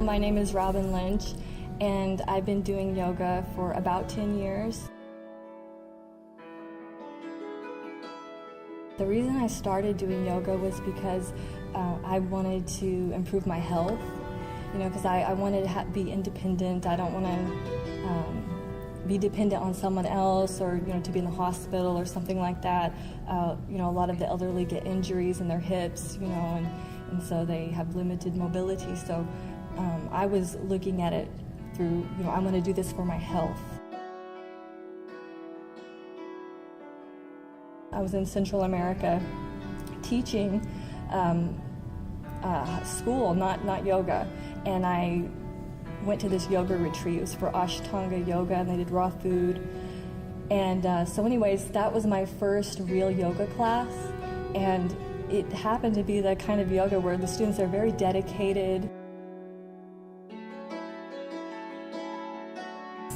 My name is Robyn Lynch, and I've been doing yoga for about 10 years. The reason I started doing yoga was because I wanted to improve my health, because I wanted to be independent. I don't want to be dependent on someone else or, to be in the hospital or something like that. A lot of the elderly get injuries in their hips, and so they have limited mobility. So I was looking at it through, I want to do this for my health. I was in Central America teaching school, not yoga, and I went to this yoga retreat. It was for Ashtanga yoga, and they did raw food. And so anyways, that was my first real yoga class, and it happened to be the kind of yoga where the students are very dedicated.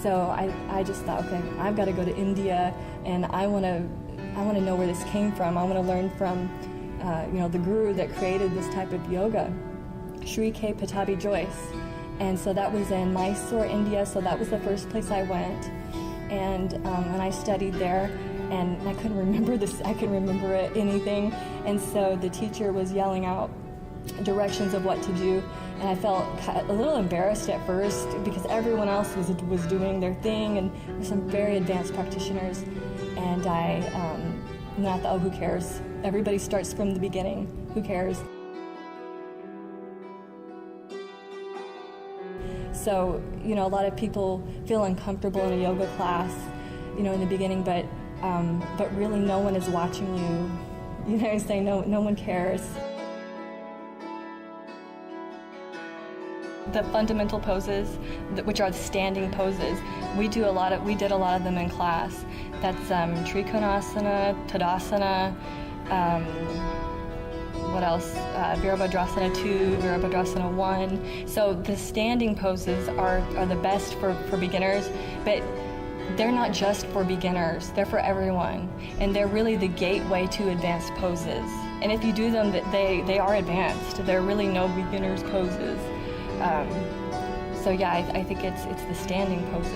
So I just thought, okay, I've got to go to India, and I want to know where this came from. I want to learn from the guru that created this type of yoga, Sri K. Patabi Joyce. And so that was in Mysore, India, so that was the first place I went. And I studied there, and I couldn't remember anything. And so the teacher was yelling out directions of what to do, and I felt a little embarrassed at first because everyone else was doing their thing, and there's some very advanced practitioners. And I thought, oh, who cares? Everybody starts from the beginning. Who cares? So, a lot of people feel uncomfortable in a yoga class, in the beginning, but really no one is watching you. Saying no one cares. The fundamental poses, which are the standing poses, we did a lot of them in class. That's Trikonasana, Tadasana, what else? Virabhadrasana 2, Virabhadrasana 1. So the standing poses are the best for beginners, but they're not just for beginners, they're for everyone. And they're really the gateway to advanced poses. And if you do them, they are advanced. There are really no beginners poses. So yeah, I think it's the standing poses.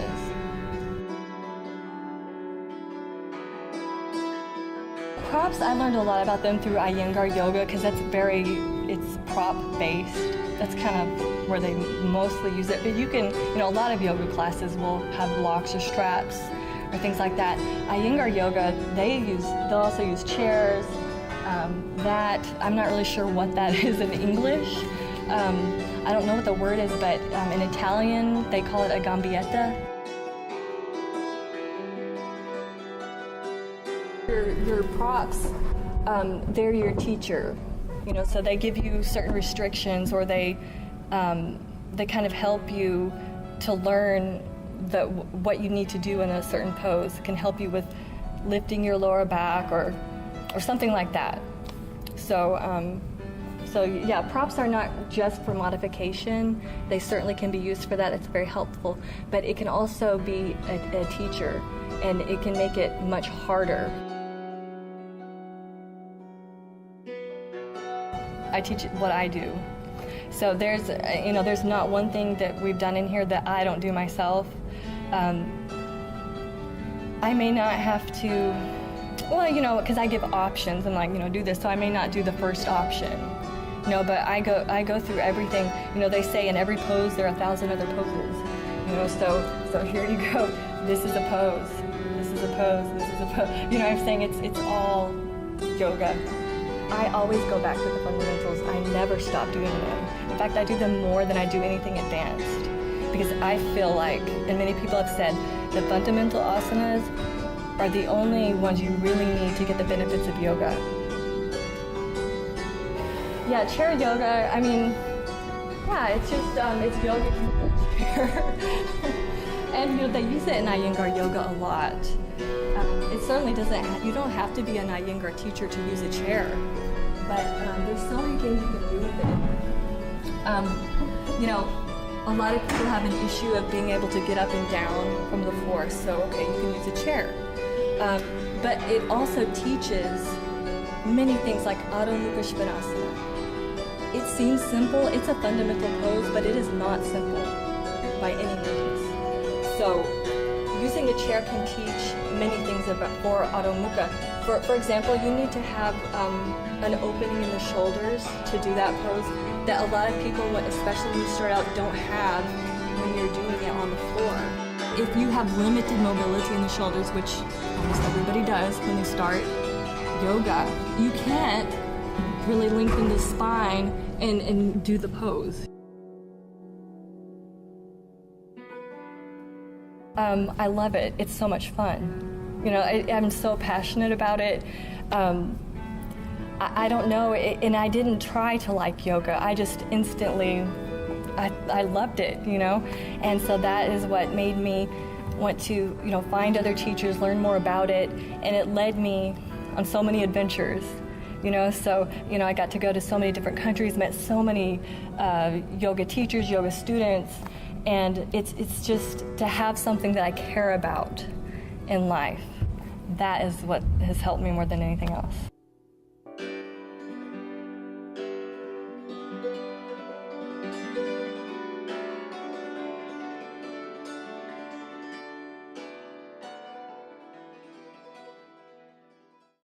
Props, I learned a lot about them through Iyengar yoga because it's prop based. That's kind of where they mostly use it. But you can, a lot of yoga classes will have blocks or straps or things like that. Iyengar yoga, they'll also use chairs. That, I'm not really sure what that is in English. I don't know what the word is, but in Italian, they call it a gambietta. Your props, they're your teacher, so they give you certain restrictions, or they kind of help you to learn what you need to do in a certain pose. It can help you with lifting your lower back or something like that. So yeah, props are not just for modification. They certainly can be used for that. It's very helpful. But it can also be a teacher, and it can make it much harder. I teach what I do. So there's not one thing that we've done in here that I don't do myself. I may not have to, because I give options. I'm like, do this, so I may not do the first option. But I go through everything. They say in every pose there are 1,000 other poses. So here you go. This is a pose. This is a pose. This is a pose. I'm saying it's all yoga. I always go back to the fundamentals. I never stop doing them. In fact, I do them more than I do anything advanced, because I feel like, and many people have said, the fundamental asanas are the only ones you really need to get the benefits of yoga. Yeah, chair yoga, it's just, it's yoga in the chair. And, they use it in Iyengar yoga a lot. It certainly you don't have to be an Iyengar teacher to use a chair, but there's so many things you can do with it. A lot of people have an issue of being able to get up and down from the floor, so okay, you can use a chair. But it also teaches many things like Adho Mukha Svanasana. It seems simple, it's a fundamental pose, but it is not simple by any means. So using a chair can teach many things for automuka. For example, you need to have an opening in the shoulders to do that pose that a lot of people, especially when you start out, don't have when you're doing it on the floor. If you have limited mobility in the shoulders, which almost everybody does when they start yoga, you can't really lengthen the spine and do the pose. I love it. It's so much fun. You know, I'm so passionate about it. I don't know, and I didn't try to like yoga. I just instantly, I loved it, you know? And so that is what made me want to, you know, find other teachers, learn more about it, and it led me on so many adventures. You know, so, you know, I got to go to so many different countries, met so many yoga teachers, yoga students, and it's just to have something that I care about in life. That is what has helped me more than anything else.